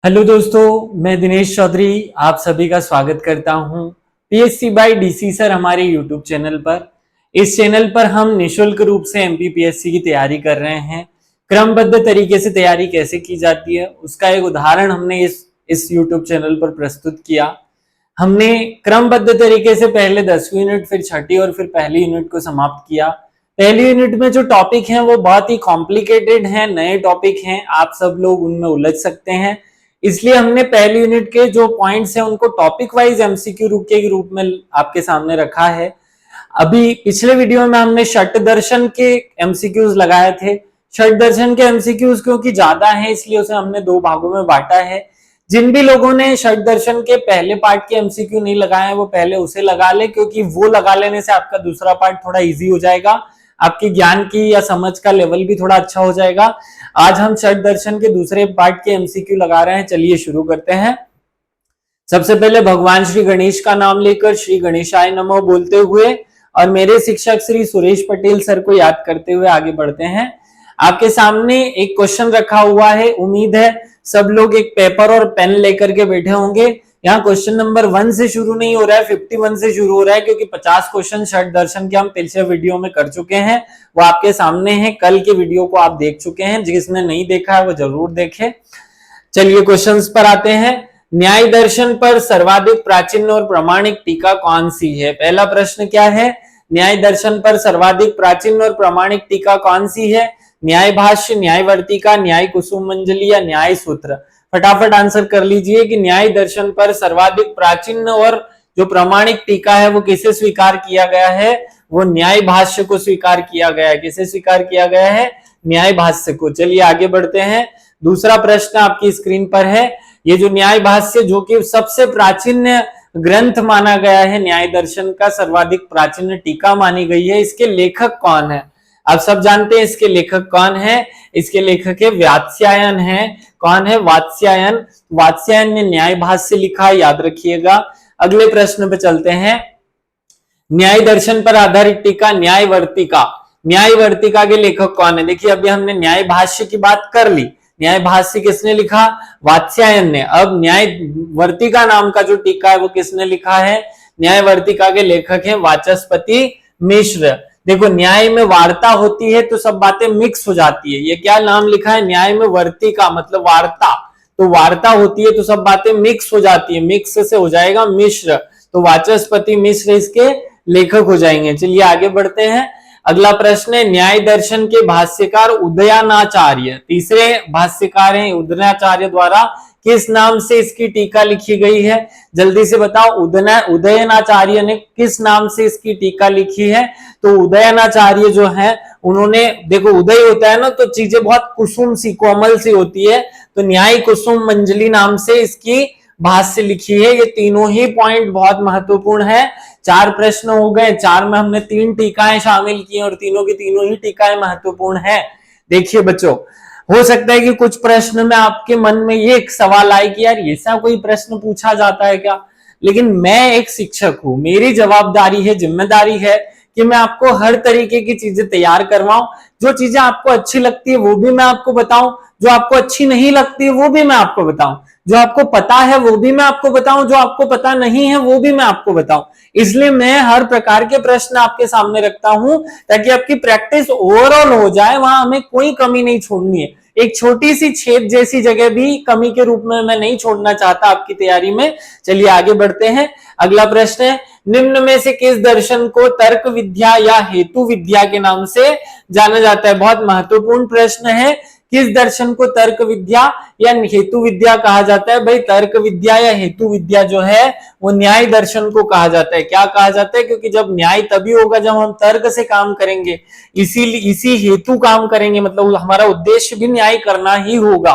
Hello दोस्तों, मैं दिनेश चौधरी आप सभी का स्वागत करता हूं पीएससी बाय डीसी सर हमारे यूट्यूब चैनल पर। इस चैनल पर हम निशुल्क रूप से एमपीपीएससी की तैयारी कर रहे हैं। क्रमबद्ध तरीके से तैयारी कैसे की जाती है उसका एक उदाहरण हमने इस यूट्यूब चैनल पर प्रस्तुत किया। हमने क्रमबद्ध तरीके से पहले 10वीं यूनिट, फिर छठी और फिर पहली यूनिट को समाप्त किया। पहली यूनिट में जो टॉपिक हैं वो बहुत ही कॉम्प्लिकेटेड हैं, नए टॉपिक हैं, आप सब लोग उनमें उलझ सकते हैं। इसलिए हमने पहली यूनिट के जो पॉइंट्स हैं उनको टॉपिक वाइज एमसीक्यू के रूप में आपके सामने रखा है। अभी पिछले वीडियो में हमने षट दर्शन के एमसीक्यूज लगाए थे। षट दर्शन के एमसीक्यूज क्योंकि ज्यादा है इसलिए उसे हमने दो भागों में बांटा है। जिन भी लोगों ने षट दर्शन के पहले पार्ट के एमसीक्यू नहीं लगाए हैं वो पहले उसे लगा ले, क्योंकि वो लगा लेने से आपका दूसरा पार्ट थोड़ा इजी हो जाएगा, आपके ज्ञान की या समझ का लेवल भी थोड़ा अच्छा हो जाएगा। आज हम षट दर्शन के दूसरे पार्ट के एमसीक्यू लगा रहे हैं। चलिए शुरू करते हैं। सबसे पहले भगवान श्री गणेश का नाम लेकर श्री गणेशाय नमः बोलते हुए और मेरे शिक्षक श्री सुरेश पटेल सर को याद करते हुए आगे बढ़ते हैं। आपके सामने एक क्वेश्चन रखा हुआ है, उम्मीद है सब लोग एक पेपर और पेन लेकर के बैठे होंगे। यहाँ क्वेश्चन नंबर 1 से शुरू नहीं हो रहा है, 51 से शुरू हो रहा है, क्योंकि 50 क्वेश्चन षट दर्शन के हम पिछले वीडियो में कर चुके हैं, वो आपके सामने है। कल के वीडियो को आप देख चुके हैं, जिसने नहीं देखा है वो जरूर देखे। चलिए क्वेश्चंस पर आते हैं। न्याय दर्शन पर सर्वाधिक प्राचीन और प्रमाणिक टीका कौन सी है? पहला प्रश्न क्या है? न्याय दर्शन पर सर्वाधिक प्राचीन और प्रमाणिक टीका कौन सी है? न्याय भाष्य, न्याय वर्तिका, न्याय कुसुम मंजली या न्याय सूत्र? फटाफट आंसर कर लीजिए कि न्याय दर्शन पर सर्वाधिक प्राचीन और जो प्रमाणिक टीका है वो किसे स्वीकार किया गया है? वो न्याय भाष्य को स्वीकार किया गया है। किसे स्वीकार किया गया है? न्याय भाष्य को। चलिए आगे बढ़ते हैं। दूसरा प्रश्न आपकी स्क्रीन पर है। ये जो न्याय भाष्य जो कि सबसे प्राचीन ग्रंथ माना गया है, न्याय दर्शन का सर्वाधिक प्राचीन टीका मानी गई है, इसके लेखक कौन है? आप सब जानते हैं इसके लेखक कौन है। इसके लेखक है वात्स्यायन है। कौन है? वात्स्यायन। वात्स्यायन ने न्याय भाष्य लिखा, याद रखिएगा। अगले प्रश्न पे चलते हैं। न्याय दर्शन पर आधारित टीका न्याय वर्तिका। न्याय वर्तिका के लेखक कौन है? देखिए अभी हमने न्याय भाष्य की बात कर ली। न्याय भाष्य किसने लिखा? वात्स्यायन ने। अब न्याय वर्तिका नाम का जो टीका है वो किसने लिखा है? न्याय वर्तिका के लेखक हैं वाचस्पति मिश्र। देखो न्याय में वार्ता होती है तो सब बातें मिक्स हो जाती है। ये क्या नाम लिखा है? न्याय में वर्तिका मतलब वार्ता, तो वार्ता होती है तो सब बातें मिक्स हो जाती है, मिक्स से हो जाएगा मिश्र, तो वाचस्पति मिश्र इसके लेखक हो जाएंगे। चलिए आगे बढ़ते हैं। अगला प्रश्न है, न्याय दर्शन के भाष्यकार उदयनाचार्य, तीसरे भाष्यकार हैं उदयनाचार्य द्वारा किस नाम से इसकी टीका लिखी गई है? जल्दी से बताओ, उदयनाचार्य ने किस नाम से इसकी टीका लिखी है? तो उदयनाचार्य जो है उन्होंने, देखो उदय होता है ना तो चीजें बहुत कुसुम सी, कोमल सी होती है, तो न्याय कुसुम मंजली नाम से इसकी भाष्य लिखी है। ये तीनों ही पॉइंट बहुत महत्वपूर्ण है। 4 प्रश्न हो गए, 4 में हमने 3 टीकाएं शामिल की और तीनों की तीनों ही टीकाएं महत्वपूर्ण है। देखिए बच्चों, हो सकता है कि कुछ प्रश्न में आपके मन में ये एक सवाल आए कि यार ऐसा कोई प्रश्न पूछा जाता है क्या? लेकिन मैं एक शिक्षक हूं, मेरी जवाबदारी है, जिम्मेदारी है कि मैं आपको हर तरीके की चीजें तैयार करवाऊं। जो चीजें आपको अच्छी लगती है वो भी मैं आपको बताऊं, जो आपको अच्छी नहीं लगती है वो भी मैं आपको बताऊं, जो आपको पता है वो भी मैं आपको बताऊं, जो आपको पता नहीं है वो भी मैं आपको बताऊं। इसलिए मैं हर प्रकार के प्रश्न आपके सामने रखता हूं ताकि आपकी प्रैक्टिस ओवरऑल हो जाए, वहां हमें कोई कमी नहीं छोड़नी है। एक छोटी सी छेद जैसी जगह भी कमी के रूप में मैं नहीं छोड़ना चाहता आपकी तैयारी में। चलिए आगे बढ़ते हैं। अगला प्रश्न है, निम्न में से किस दर्शन को तर्क विद्या या हेतु विद्या के नाम से जाना जाता है? बहुत महत्वपूर्ण प्रश्न है। किस दर्शन को तर्क विद्या या हेतु विद्या कहा जाता है? भाई तर्क विद्या या हेतु विद्या जो है वो न्याय दर्शन को कहा जाता है। क्या कहा जाता है? क्योंकि जब न्याय तभी होगा जब हम तर्क से काम करेंगे, इसी हेतु काम करेंगे, मतलब हमारा उद्देश्य भी न्याय करना ही होगा।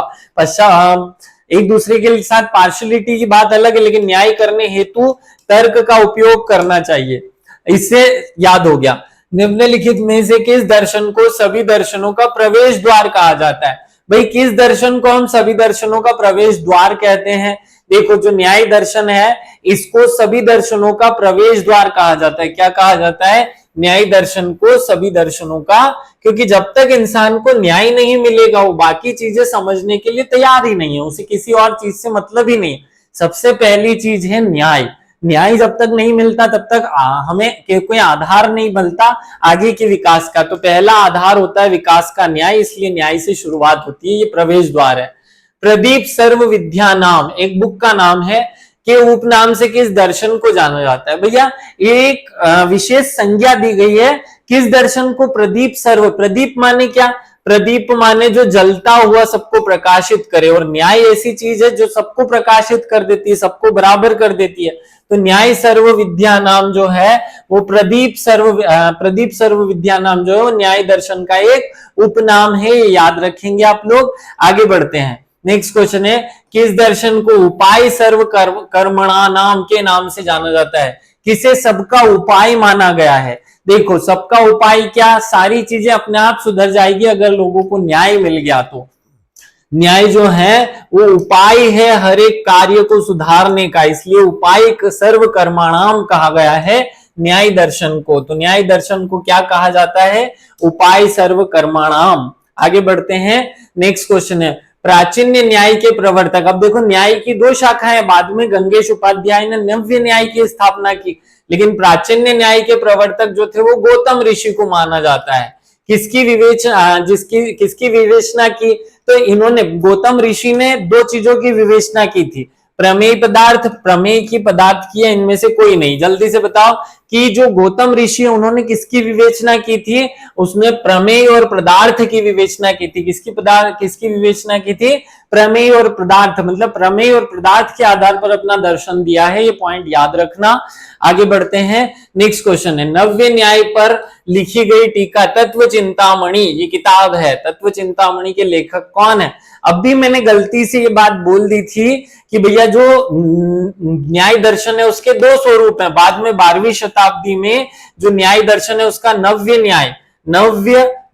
एक दूसरे के साथ पार्शलिटी की बात अलग है, लेकिन न्याय करने हेतु तर्क का उपयोग करना चाहिए। इससे याद हो गया, निम्नलिखित में से किस दर्शन को सभी दर्शनों का प्रवेश द्वार कहा जाता है? भाई किस दर्शन को हम सभी दर्शनों का प्रवेश द्वार कहते हैं? देखो जो न्याय दर्शन है इसको सभी दर्शनों का प्रवेश द्वार कहा जाता है। क्या कहा जाता है? न्याय दर्शन को सभी दर्शनों का, क्योंकि जब तक इंसान को न्याय नहीं मिलेगा वो बाकी चीजें समझने के लिए तैयार ही नहीं है, उसे किसी और चीज से मतलब ही नहीं। सबसे पहली चीज है न्याय। न्याय जब तक नहीं मिलता तब तक हमें कोई आधार नहीं मिलता आगे के विकास का। तो पहला आधार होता है विकास का न्याय, इसलिए न्याय से शुरुआत होती है, ये प्रवेश द्वार है। प्रदीप सर्व विद्या नाम एक बुक का नाम है, के उपनाम से किस दर्शन को जाना जाता है? भैया एक विशेष संज्ञा दी गई है किस दर्शन को? प्रदीप सर्व। प्रदीप माने क्या? प्रदीप माने जो जलता हुआ सबको प्रकाशित करे, और न्याय ऐसी चीज है जो सबको प्रकाशित कर देती है, सबको बराबर कर देती है। तो न्याय सर्व विद्या नाम जो है वो प्रदीप सर्व विद्या नाम जो है वो न्याय दर्शन का एक उपनाम है, ये याद रखेंगे आप लोग। आगे बढ़ते हैं, नेक्स्ट क्वेश्चन है किस दर्शन को उपाय सर्व कर्मणा नाम के नाम से जाना जाता है? किसे सबका उपाय माना गया है? देखो सबका उपाय क्या, सारी चीजें अपने आप सुधर जाएगी अगर लोगों को न्याय मिल गया तो। न्याय जो है वो उपाय है हर एक कार्य को सुधारने का, इसलिए उपाय सर्व कर्माणाम कहा गया है न्याय दर्शन को। तो न्याय दर्शन को क्या कहा जाता है? उपाय सर्व कर्माणाम। आगे बढ़ते हैं, नेक्स्ट क्वेश्चन है प्राचीन न्याय के प्रवर्तक। अब देखो न्याय की दो शाखाएं, बाद में गंगेश उपाध्याय ने नव्य न्याय की स्थापना की, लेकिन प्राचीन न्याय के प्रवर्तक जो थे वो गौतम ऋषि को माना जाता है। किसकी विवेचना की? तो इन्होंने, गौतम ऋषि ने दो चीजों की विवेचना की थी, प्रमेय पदार्थ, प्रमेय की पदार्थ की है, इनमें से कोई नहीं। जल्दी से बताओ कि जो गौतम ऋषि है उन्होंने किसकी विवेचना की थी? उसने प्रमेय और पदार्थ की विवेचना की थी। किसकी विवेचना की थी? प्रमेय और पदार्थ, मतलब प्रमेय और पदार्थ के आधार पर अपना दर्शन दिया है, ये पॉइंट याद रखना। आगे बढ़ते हैं, नेक्स्ट क्वेश्चन है नव्य न्याय पर लिखी गई टीका तत्व चिंतामणि, ये किताब है, तत्व चिंतामणि के लेखक कौन है? अब भी मैंने गलती से ये बात बोल दी थी कि भैया जो न्याय दर्शन है उसके दो स्वरूप हैं। बाद में 12वीं शताब्दी में जो न्याय दर्शन है उसका नव्य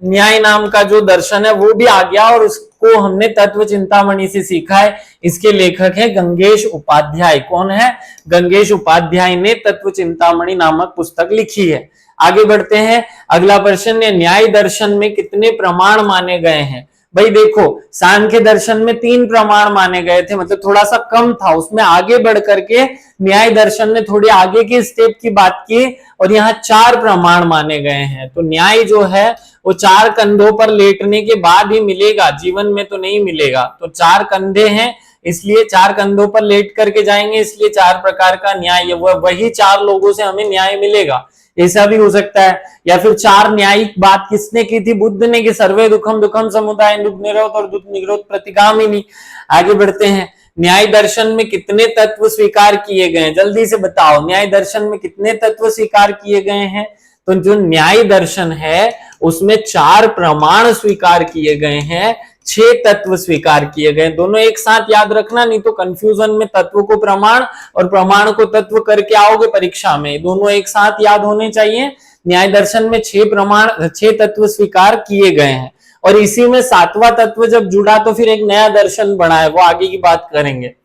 न्याय नाम का जो दर्शन है वो भी आ गया, और उसको हमने तत्व चिंतामणि से सीखा है। इसके लेखक है गंगेश उपाध्याय। कौन है? गंगेश उपाध्याय ने तत्व चिंतामणि नामक पुस्तक लिखी है। आगे बढ़ते हैं, अगला प्रश्न है न्याय दर्शन में कितने प्रमाण माने गए हैं? भाई देखो सांख्य दर्शन में 3 प्रमाण माने गए थे, मतलब थोड़ा सा कम था, उसमें आगे बढ़ करके न्याय दर्शन ने थोड़ी आगे की स्टेप की बात की और यहाँ 4 प्रमाण माने गए हैं। तो न्याय जो है वो 4 कंधों पर लेटने के बाद ही मिलेगा, जीवन में तो नहीं मिलेगा। तो 4 कंधे हैं, इसलिए 4 कंधों पर लेट करके जाएंगे, इसलिए 4 प्रकार का न्याय है, वही 4 लोगों से हमें न्याय मिलेगा। ऐसा भी हो सकता है, या फिर 4 न्यायिक बात किसने की थी? बुद्ध ने, कि सर्वे दुखम दुखम समुदाय दुख निरोध और दुख निरोध प्रतिगामिनी। आगे बढ़ते हैं, न्याय दर्शन में कितने तत्व स्वीकार किए गए हैं? जल्दी से बताओ, न्याय दर्शन में कितने तत्व स्वीकार किए गए हैं? तो जो न्याय दर्शन है उसमें 4 प्रमाण स्वीकार किए गए हैं, 6 तत्व स्वीकार किए गए। दोनों एक साथ याद रखना, नहीं तो कंफ्यूजन में तत्व को प्रमाण और प्रमाण को तत्व करके आओगे परीक्षा में, दोनों एक साथ याद होने चाहिए। न्याय दर्शन में 6 तत्व स्वीकार किए गए हैं, और इसी में 7वां तत्व जब जुड़ा तो फिर एक नया दर्शन बना है, वो आगे की बात करेंगे।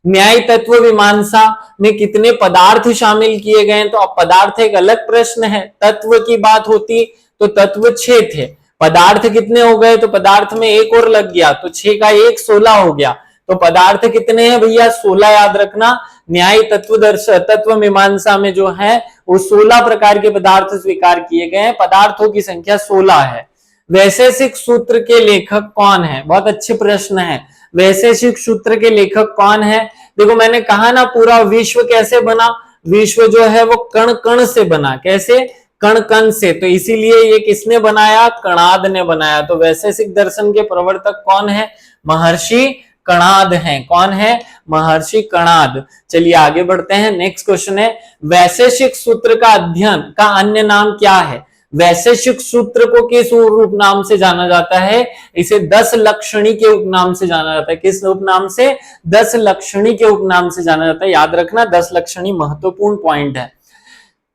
न्याय तत्व मीमांसा में कितने पदार्थ शामिल किए गए हैं? तो अब पदार्थ एक अलग प्रश्न है, तत्व की बात होती तो तत्व 6 थे, पदार्थ कितने हो गए? तो पदार्थ में एक और लग गया, तो 6 का 1 16 हो गया। तो पदार्थ कितने हैं भैया? 16 याद रखना। न्याय तत्व मीमांसा में जो है वो 16 प्रकार के पदार्थ स्वीकार किए गए हैं, पदार्थों की संख्या 16 है। वैशेषिक सूत्र के लेखक कौन है? बहुत अच्छे प्रश्न है। वैशेषिक सूत्र के लेखक कौन है? देखो मैंने कहा ना, पूरा विश्व कैसे बना? विश्व जो है वो कण कण से बना। कैसे? कण कण से। तो इसीलिए ये किसने बनाया? कणाद ने बनाया। तो वैशेषिक दर्शन के प्रवर्तक कौन है? महर्षि कणाद हैं। कौन है? महर्षि कणाद। चलिए आगे बढ़ते हैं, नेक्स्ट क्वेश्चन है वैशेषिक सूत्र का अध्ययन का अन्य नाम क्या है? वैशेषिक सूत्र को किस उपनाम से जाना जाता है? इसे 10 लक्षणी के उपनाम से जाना जाता है। किस उपनाम से? 10 लक्षणी के उपनाम से जाना जाता है। याद रखना, 10 लक्षणी महत्वपूर्ण पॉइंट है।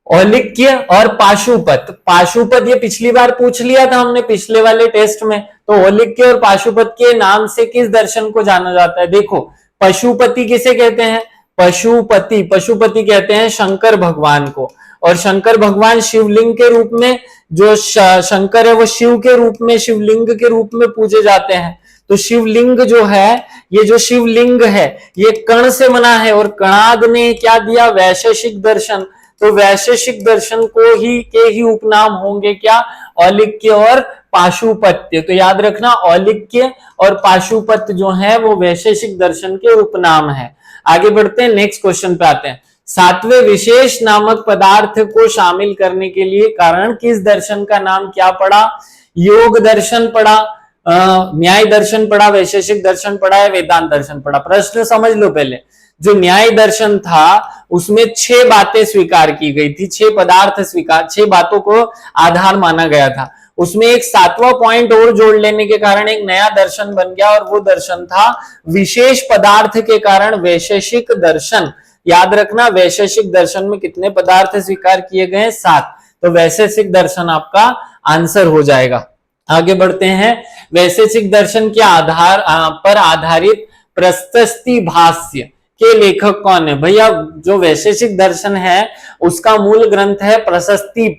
औलिक्य और पाशुपत। पाशुपत ये पिछली बार पूछ लिया था हमने पिछले वाले टेस्ट में। तो औलिक्य और पाशुपत के नाम से किस दर्शन को जाना जाता है? देखो पशुपति किसे कहते हैं? पशुपति कहते हैं शंकर भगवान को, और शंकर भगवान शिवलिंग के रूप में, जो शंकर है वो शिव के रूप में, शिवलिंग के रूप में पूजे जाते हैं। तो शिवलिंग जो है, ये जो शिवलिंग है ये कण से बना है, और कणाद ने क्या दिया, वैशेषिक दर्शन। तो वैशेषिक दर्शन को के ही उपनाम होंगे क्या, औलिक्य और पाशुपत्य। तो याद रखना, औलिक्य और पाशुपत्य जो है वो वैशेषिक दर्शन के उपनाम है। आगे बढ़ते हैं, नेक्स्ट क्वेश्चन पे आते हैं। सातवें विशेष नामक पदार्थ को शामिल करने के लिए कारण किस दर्शन का नाम क्या पड़ा, योग दर्शन पड़ा, न्याय दर्शन पड़ा, वैशेषिक दर्शन पड़ा है, वेदांत दर्शन पड़ा। प्रश्न समझ लो पहले। जो न्याय दर्शन था उसमें 6 बातें स्वीकार की गई थी, 6 पदार्थ स्वीकार, 6 बातों को आधार माना गया था। उसमें एक 7वां पॉइंट और जोड़ लेने के कारण एक नया दर्शन बन गया, और वो दर्शन था विशेष पदार्थ के कारण वैशेषिक दर्शन। याद रखना, वैशेषिक दर्शन में कितने पदार्थ स्वीकार किए गए, 7। तो वैशेषिक दर्शन आपका आंसर हो जाएगा। आगे बढ़ते हैं, वैशेषिक दर्शन के आधार पर आधारित प्रशस्ति भाष्य के लेखक कौन है। भैया जो वैशेषिक दर्शन है उसका मूल ग्रंथ है प्रशस्ति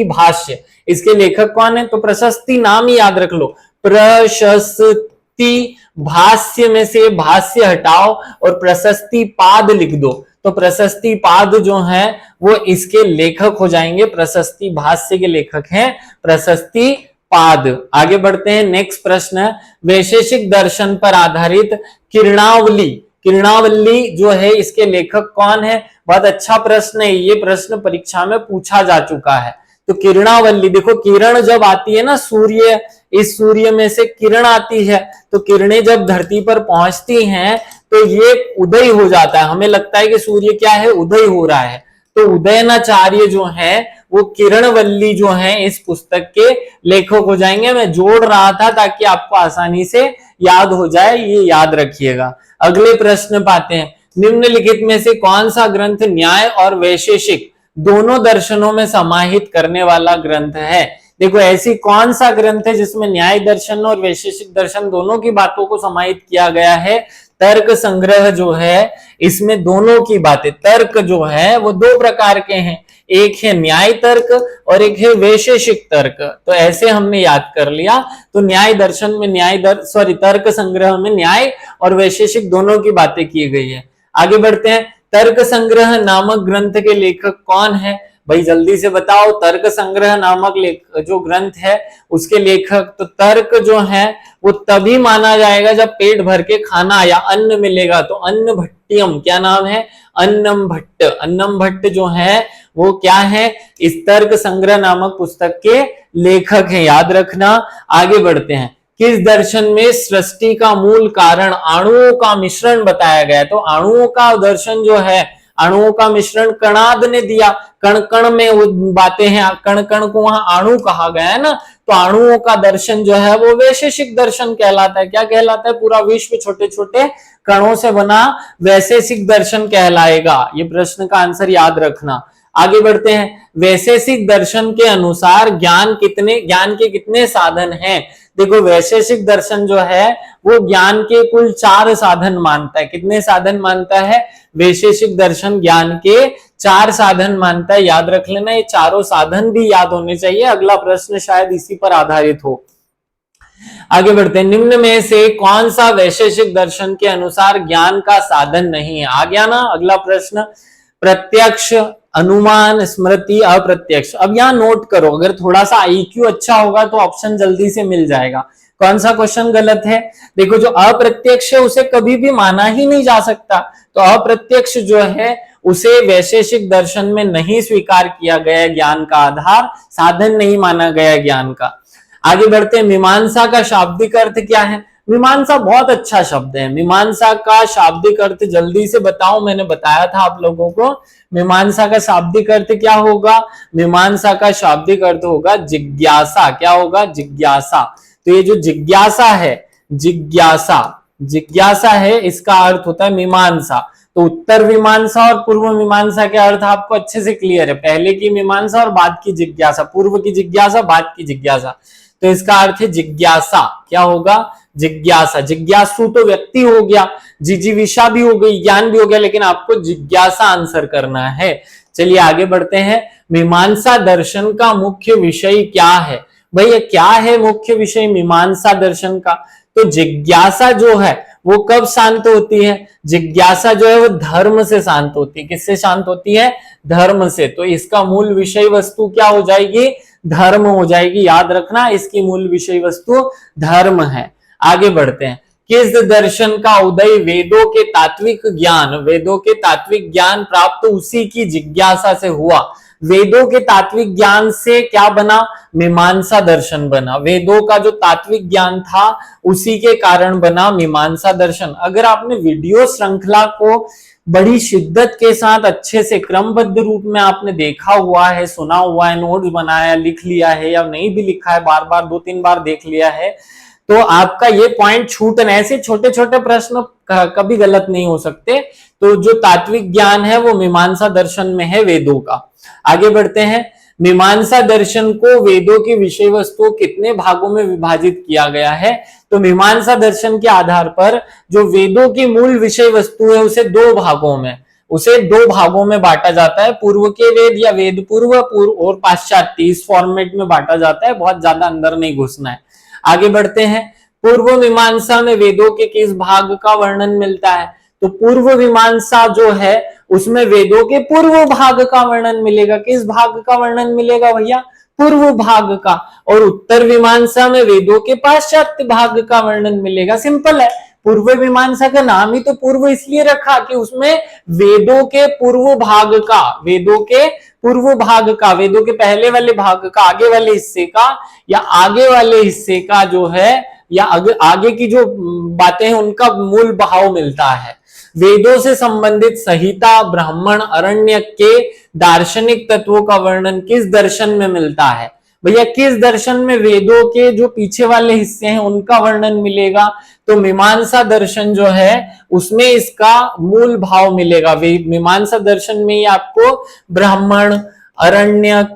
भाष्य। इसके लेखक कौन है, तो प्रशस्ति नाम ही याद रख लो, प्रशस्ति भाष्य में से भाष्य हटाओ और प्रशस्ति पाद लिख दो, तो प्रशस्ति पाद जो है वो इसके लेखक हो जाएंगे। प्रशस्ति भाष्य के लेखक हैं प्रशस्ति पाद। आगे बढ़ते हैं, नेक्स्ट प्रश्न है, वैशेषिक दर्शन पर आधारित किरणावली, किरणावली जो है इसके लेखक कौन है। बहुत अच्छा प्रश्न है, ये प्रश्न परीक्षा में पूछा जा चुका है। तो किरणावली, देखो किरण जब आती है ना, सूर्य, इस सूर्य में से किरण आती है, तो किरणें जब धरती पर पहुंचती हैं तो ये उदय हो जाता है, हमें लगता है कि सूर्य क्या है, उदय हो रहा है। तो उदयनाचार्य जो है वो किरणवल्ली जो है इस पुस्तक के लेखक हो जाएंगे। मैं जोड़ रहा था ताकि आपको आसानी से याद हो जाए, ये याद रखिएगा। अगले प्रश्न पाते हैं, निम्नलिखित में से कौन सा ग्रंथ न्याय और वैशेषिक दोनों दर्शनों में समाहित करने वाला ग्रंथ है। देखो ऐसी कौन सा ग्रंथ है जिसमें न्याय दर्शन और वैशेषिक दर्शन दोनों की बातों को समाहित किया गया है। तर्क संग्रह जो है इसमें दोनों की बातें, तर्क जो है वो 2 प्रकार के हैं, एक है न्याय तर्क और एक है वैशेषिक तर्क। तो ऐसे हमने याद कर लिया। तो न्याय दर्शन में तर्क संग्रह में न्याय और वैशेषिक दोनों की बातें की गई है। आगे बढ़ते हैं, तर्क संग्रह नामक ग्रंथ के लेखक कौन है। भाई जल्दी से बताओ, तर्क संग्रह नामक जो ग्रंथ है उसके लेखक। तो तर्क जो है वो तभी माना जाएगा जब पेट भर के खाना या अन्न मिलेगा। तो अन्न भट्टियम, क्या नाम है, अन्नम भट्ट। अन्नम भट्ट जो है वो क्या है, इस तर्क संग्रह नामक पुस्तक के लेखक हैं, याद रखना। आगे बढ़ते हैं, किस दर्शन में सृष्टि का मूल कारण अणुओं का मिश्रण बताया गया है। तो अणुओं का दर्शन जो है, अणुओं का मिश्रण कणाद ने दिया। कण कण में वो बातें हैं, कण कण को वहां अणु कहा गया है ना, तो अणुओं का दर्शन जो है वो वैशेषिक दर्शन कहलाता है। क्या कहलाता है, पूरा विश्व छोटे छोटे कणों से बना वैशेषिक दर्शन कहलाएगा। ये प्रश्न का आंसर याद रखना। आगे बढ़ते हैं, वैशेषिक दर्शन के अनुसार ज्ञान के कितने साधन हैं। देखो वैशेषिक दर्शन जो है वो ज्ञान के कुल 4 साधन मानता है। कितने साधन मानता है, वैशेषिक दर्शन ज्ञान के 4 साधन मानता है। याद रख लेना, ये चारों साधन भी याद होने चाहिए, अगला प्रश्न शायद इसी पर आधारित हो। आगे बढ़ते हैं, निम्न में से कौन सा वैशेषिक दर्शन के अनुसार ज्ञान का साधन नहीं है। आ गया ना अगला प्रश्न, प्रत्यक्ष, अनुमान, स्मृति, अप्रत्यक्ष। अब यहां नोट करो, अगर थोड़ा सा आईक्यू अच्छा होगा तो ऑप्शन जल्दी से मिल जाएगा। कौन सा क्वेश्चन गलत है, देखो जो अप्रत्यक्ष है उसे कभी भी माना ही नहीं जा सकता। तो अप्रत्यक्ष जो है उसे वैशेषिक दर्शन में नहीं स्वीकार किया गया, ज्ञान का आधार साधन नहीं माना गया ज्ञान का। आगे बढ़ते हैं, मीमांसा का शाब्दिक अर्थ क्या है। मीमांसा बहुत अच्छा शब्द है। मीमांसा का शाब्दिक अर्थ जल्दी से बताओ, मैंने बताया था आप लोगों को। मीमांसा का शाब्दिक अर्थ क्या होगा, मीमांसा का शाब्दिक अर्थ होगा जिज्ञासा। क्या होगा, जिज्ञासा। तो ये जो जिज्ञासा है, जिज्ञासा है, इसका अर्थ होता है मीमांसा। तो उत्तर मीमांसा और पूर्व मीमांसा के अर्थ आपको अच्छे से क्लियर है, पहले की मीमांसा और बाद की जिज्ञासा, पूर्व की जिज्ञासा बाद की जिज्ञासा। तो इसका अर्थ है जिज्ञासा। क्या होगा, जिज्ञासा। जिज्ञासु तो व्यक्ति हो गया, जिजीविषा भी हो गई, ज्ञान भी हो गया, लेकिन आपको जिज्ञासा आंसर करना है। चलिए आगे बढ़ते हैं। मीमांसा दर्शन का मुख्य विषय क्या है? भैया क्या है मुख्य विषय मीमांसा दर्शन का? तो जिज्ञासा जो है वो कब शांत होती है? जिज्ञासा जो है वो धर्म से शांत होती है। किससे शांत होती है? धर्म से। तो इसका मूल विषय वस्तु क्या हो जाएगी? धर्म हो जाएगी। याद रखना, इसकी मूल विषय वस्तु धर्म है। आगे बढ़ते हैं। किस दर्शन का उदय वेदों के तात्विक ज्ञान, वेदों के तात्विक ज्ञान प्राप्त उसी की जिज्ञासा से हुआ। वेदों के तात्विक ज्ञान से क्या बना? मीमांसा दर्शन बना। वेदों का जो तात्विक ज्ञान था उसी के कारण बना मीमांसा दर्शन। अगर आपने वीडियो श्रृंखला को बड़ी शिद्दत के साथ अच्छे से क्रमबद्ध रूप में आपने देखा हुआ है, सुना हुआ है, नोट्स बनाया, लिख लिया है, या नहीं भी लिखा है, बार बार 2-3 बार देख लिया है, तो आपका ये पॉइंट छूटना, ऐसे छोटे छोटे प्रश्न कभी गलत नहीं हो सकते। तो जो तात्विक ज्ञान है वो मीमांसा दर्शन में है वेदों का। आगे बढ़ते हैं। मीमांसा दर्शन को वेदों की विषय वस्तु कितने भागों में विभाजित किया गया है? तो मीमांसा दर्शन के आधार पर जो वेदों की मूल विषय वस्तु है उसे दो भागों में बांटा जाता है। पूर्व के वेद या वेद पूर्व और पाश्चात्य, इस फॉर्मेट में बांटा जाता है। बहुत ज्यादा अंदर नहीं घुसना है। आगे बढ़ते हैं। पूर्व मीमांसा में वेदों के किस भाग का वर्णन मिलता है? तो पूर्व मीमांसा जो है उसमें वेदों के पूर्व भाग का वर्णन मिलेगा। किस भाग का वर्णन मिलेगा भैया? पूर्व भाग का। और उत्तर मीमांसा में वेदों के पाश्चात्य भाग का वर्णन मिलेगा। सिंपल है। पूर्व मीमांसा का नाम ही तो पूर्व इसलिए रखा कि उसमें वेदों के पूर्व भाग का, वेदों के पूर्व भाग का, वेदों के पहले वाले भाग का, आगे वाले हिस्से का, या आगे वाले हिस्से का जो है, या आगे की जो बातें हैं उनका मूल भाव मिलता है। वेदों से संबंधित संहिता, ब्राह्मण, अरण्यक के दार्शनिक तत्वों का वर्णन किस दर्शन में मिलता है? भैया किस दर्शन में वेदों के जो पीछे वाले हिस्से हैं उनका वर्णन मिलेगा? तो मीमांसा दर्शन जो है उसमें इसका मूल भाव मिलेगा। मीमांसा दर्शन में ही आपको ब्राह्मण, अरण्यक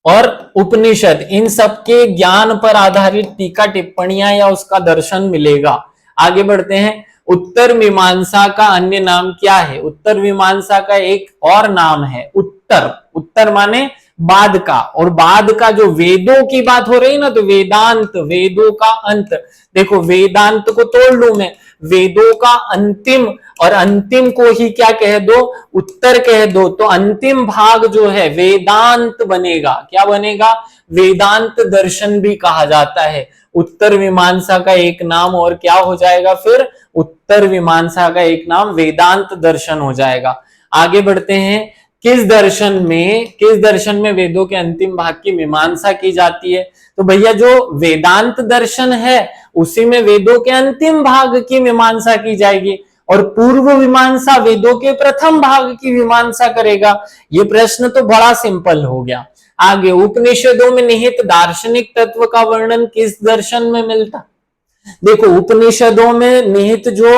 और उपनिषद, इन सबके ज्ञान पर आधारित टीका टिप्पणियां या उसका दर्शन मिलेगा। आगे बढ़ते हैं। उत्तर मीमांसा का अन्य नाम क्या है? उत्तर मीमांसा का एक और नाम है उत्तर। उत्तर माने बाद का, और बाद का जो वेदों की बात हो रही ना, तो वेदांत, वेदों का अंत। देखो वेदांत को तोड़ लू मैं, वेदों का अंतिम, और अंतिम को ही क्या कह दो? उत्तर कह दो। तो अंतिम भाग जो है वेदांत बनेगा। क्या बनेगा? वेदांत दर्शन भी कहा जाता है। उत्तर मीमांसा का एक नाम और क्या हो जाएगा फिर? उत्तर मीमांसा का एक नाम वेदांत दर्शन हो जाएगा। आगे बढ़ते हैं। किस दर्शन में वेदों के अंतिम भाग की मीमांसा की जाती है? तो भैया जो वेदांत दर्शन है उसी में वेदों के अंतिम भाग की मीमांसा की जाएगी, और पूर्व मीमांसा वेदों के प्रथम भाग की मीमांसा करेगा। ये प्रश्न तो बड़ा सिंपल हो गया। आगे, उपनिषदों में निहित दार्शनिक तत्व का वर्णन किस दर्शन में मिलता? देखो उपनिषदों में निहित जो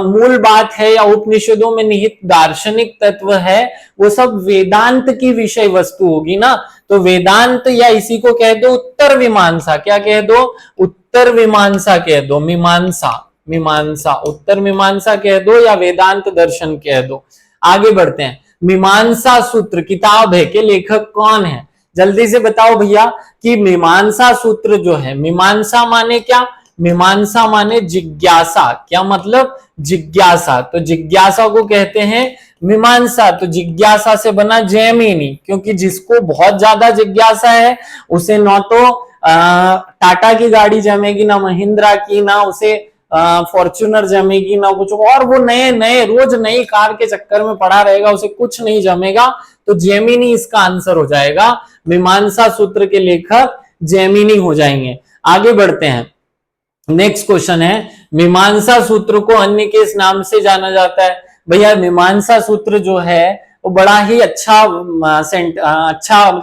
मूल बात है या उपनिषदों में निहित दार्शनिक तत्व है वो सब वेदांत की विषय वस्तु होगी ना। तो वेदांत, या इसी को कह दो उत्तर मीमांसा। क्या कह दो? उत्तर मीमांसा कह दो। मीमांसा उत्तर मीमांसा कह दो, या वेदांत दर्शन कह दो। आगे बढ़ते हैं। मीमांसा सूत्र किताब है के लेखक कौन है? जल्दी से बताओ भैया कि मीमांसा सूत्र जो है, मीमांसा माने क्या? मीमांसा माने जिज्ञासा। क्या मतलब? जिज्ञासा। तो जिज्ञासा को कहते हैं मीमांसा। तो जिज्ञासा से बना जैमिनी, क्योंकि जिसको बहुत ज्यादा जिज्ञासा है उसे ना तो टाटा की गाड़ी जमेगी, ना महिंद्रा की, ना उसे फॉर्च्यूनर जमेगी, ना कुछ और। वो नए नए रोज नई कार के चक्कर में पड़ा रहेगा, उसे कुछ नहीं जमेगा। तो जैमिनी इसका आंसर हो जाएगा। मीमांसा सूत्र के लेखक जैमिनी हो जाएंगे। आगे बढ़ते हैं। नेक्स्ट क्वेश्चन है, मीमांसा सूत्र को अन्य किस नाम से जाना जाता है? भैया मीमांसा सूत्र जो है वो बड़ा ही अच्छा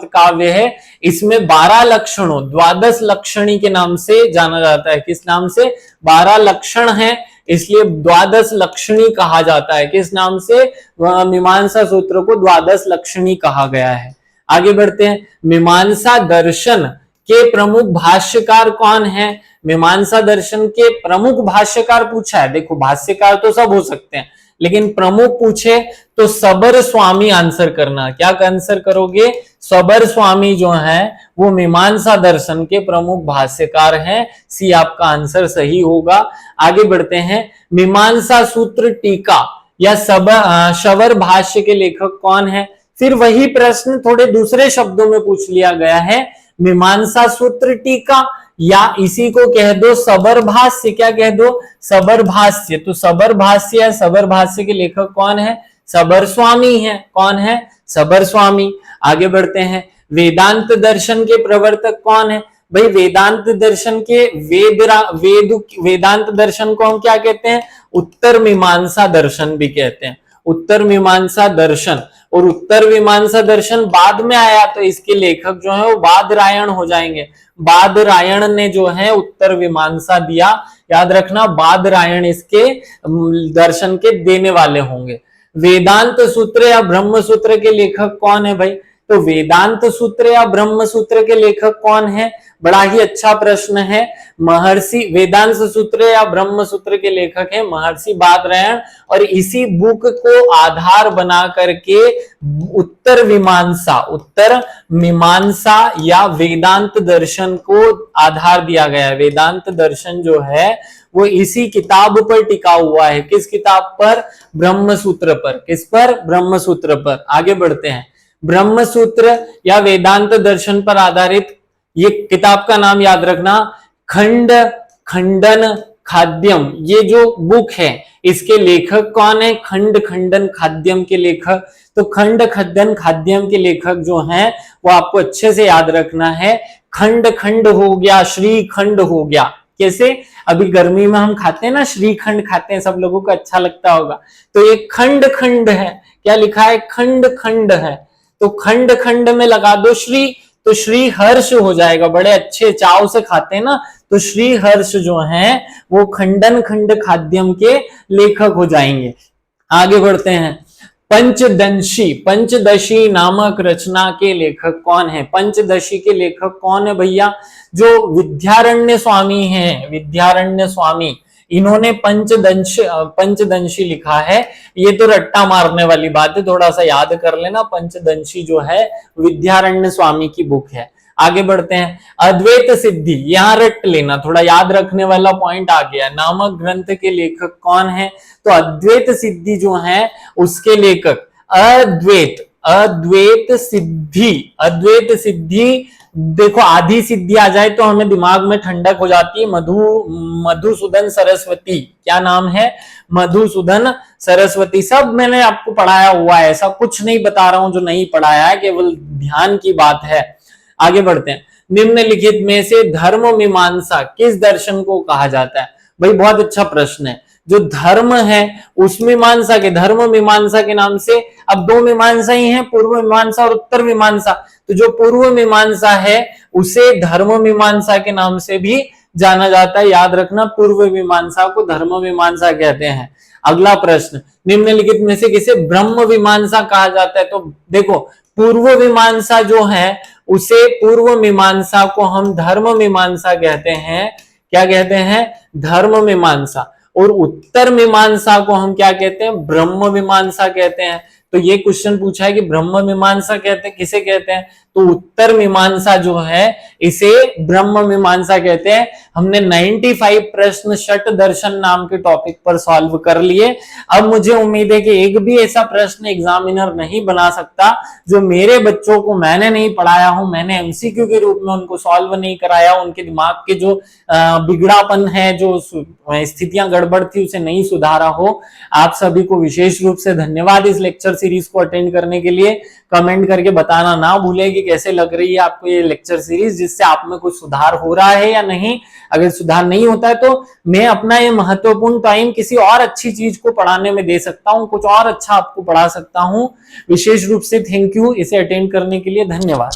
काव्य है। इसमें 12 लक्षणों, द्वादश लक्षणी के नाम से जाना जाता है। किस नाम से? 12 लक्षण है, इसलिए द्वादश लक्षणी कहा जाता है। किस नाम से? मीमांसा सूत्र को द्वादश लक्षणी कहा गया है। आगे बढ़ते हैं। मीमांसा दर्शन के प्रमुख भाष्यकार कौन है? मीमांसा दर्शन के प्रमुख भाष्यकार पूछा है। देखो भाष्यकार तो सब हो सकते हैं, लेकिन प्रमुख पूछे तो सबर स्वामी आंसर करना। क्या आंसर करोगे? सबर स्वामी जो है वो मीमांसा दर्शन के प्रमुख भाष्यकार हैं। सी आपका आंसर सही होगा। आगे बढ़ते हैं। मीमांसा सूत्र टीका या शबर भाष्य के लेखक कौन है? फिर वही प्रश्न थोड़े दूसरे शब्दों में पूछ लिया गया है। मीमांसा सूत्र टीका या इसी को कह दो सबर भाष्य। क्या कह दो? सबर भाष्य। तो सबर भाष्य या सबर भाष्य के लेखक कौन है? सबर स्वामी है। कौन है? सबर स्वामी। आगे बढ़ते हैं। वेदांत दर्शन के प्रवर्तक कौन है? भाई वेदांत दर्शन के वेदांत दर्शन को हम क्या कहते हैं? उत्तर मीमांसा दर्शन भी कहते हैं। उत्तर मीमांसा दर्शन। और उत्तर मीमांसा दर्शन बाद में आया तो इसके लेखक जो है वो बादरायण हो जाएंगे। बादरायण ने जो है उत्तर मीमांसा दिया। याद रखना बादरायण इसके दर्शन के देने वाले होंगे। वेदांत सूत्र या ब्रह्म सूत्र के लेखक कौन है भाई? तो वेदांत सूत्र या ब्रह्म सूत्र के लेखक कौन है? बड़ा ही अच्छा प्रश्न है। महर्षि वेदांत सूत्र या ब्रह्म सूत्र के लेखक है महर्षि बादरायण। और इसी बुक को आधार बना करके उत्तर मीमांसा या वेदांत दर्शन को आधार दिया गया है। वेदांत दर्शन जो है वो इसी किताब पर टिका हुआ है। किस किताब पर? ब्रह्म सूत्र पर। किस पर? ब्रह्म सूत्र पर। आगे बढ़ते हैं। ब्रह्म सूत्र या वेदांत दर्शन पर आधारित ये किताब का नाम याद रखना, खंड खंडन खाद्यम। ये जो बुक है इसके लेखक कौन है? खंड खंडन खाद्यम के लेखक। तो खंड खंडन खाद्यम के लेखक जो हैं वो आपको अच्छे से याद रखना है। खंड खंड हो गया, श्रीखंड हो गया। कैसे? अभी गर्मी में हम खाते हैं ना, श्रीखंड खाते हैं, सब लोगों को अच्छा लगता होगा। तो ये खंड खंड है। क्या लिखा है? खंड खंड है। तो खंड खंड में लगा दो श्री, तो श्री हर्ष हो जाएगा। बड़े अच्छे चाव से खाते हैं ना, तो श्री हर्ष जो हैं वो खंडन खंड खाद्यम के लेखक हो जाएंगे। आगे बढ़ते हैं। पंचदशी नामक रचना के लेखक कौन है? पंचदशी के लेखक कौन है भैया? जो विद्यारण्य स्वामी हैं। विद्यारण्य स्वामी, इन्होंने पंचदंशी लिखा है। ये तो रट्टा मारने वाली बात है, थोड़ा सा याद कर लेना। पंचदंशी जो है विद्यारण्य स्वामी की बुक है। आगे बढ़ते हैं। अद्वैत सिद्धि, यहां रट लेना, थोड़ा याद रखने वाला पॉइंट आ गया। नामक ग्रंथ के लेखक कौन है? तो अद्वैत सिद्धि जो है उसके लेखक अद्वैत सिद्धि। देखो आधी सिद्धि आ जाए तो हमें दिमाग में ठंडक हो जाती है। मधुसूदन सरस्वती। क्या नाम है? मधुसूदन सरस्वती। सब मैंने आपको पढ़ाया हुआ है, ऐसा कुछ नहीं बता रहा हूं जो नहीं पढ़ाया है, केवल ध्यान की बात है। आगे बढ़ते हैं। निम्नलिखित में से धर्म मीमांसा किस दर्शन को कहा जाता है? भाई बहुत अच्छा प्रश्न है। जो धर्म है उस मीमांसा के, धर्म मीमांसा के नाम से अब दो मीमांसा ही हैं, पूर्व मीमांसा और उत्तर मीमांसा। तो जो पूर्व मीमांसा है उसे धर्म मीमांसा के नाम से भी जाना जाता है। याद रखना, पूर्व मीमांसा को धर्म मीमांसा कहते हैं। अगला प्रश्न, निम्नलिखित में से किसे ब्रह्म मीमांसा कहा जाता है? तो देखो पूर्व मीमांसा जो है उसे, पूर्व मीमांसा को हम धर्म मीमांसा कहते हैं। क्या कहते हैं? धर्म मीमांसा। और उत्तर मीमांसा को हम क्या कहते हैं? ब्रह्म मीमांसा कहते हैं। तो ये क्वेश्चन पूछा है कि ब्रह्म मीमांसा कहते हैं, किसे कहते हैं? तो उत्तर मीमांसा जो है इसे ब्रह्म मीमांसा कहते हैं। हमने 95 प्रश्न षट दर्शन नाम के टॉपिक पर सॉल्व कर लिए। अब मुझे उम्मीद है कि एक भी ऐसा प्रश्न एग्जामिनर नहीं बना सकता जो मेरे बच्चों को मैंने नहीं पढ़ाया हूं, मैंने एमसीक्यू के रूप में उनको सॉल्व नहीं कराया, उनके दिमाग के जो बिगड़ापन है, जो स्थितियां गड़बड़ थी उसे नहीं सुधारा हो। आप सभी को विशेष रूप से धन्यवाद इस लेक्चर सीरीज को अटेंड करने के लिए। कमेंट करके बताना ना भूलें कि कैसे लग रही है आपको ये लेक्चर सीरीज, जिससे आप में कुछ सुधार हो रहा है या नहीं। अगर सुधार नहीं होता है तो मैं अपना ये महत्वपूर्ण टाइम किसी और अच्छी चीज को पढ़ाने में दे सकता हूं, कुछ और अच्छा आपको पढ़ा सकता हूं। विशेष रूप से थैंक यू इसे अटेंड करने के लिए। धन्यवाद।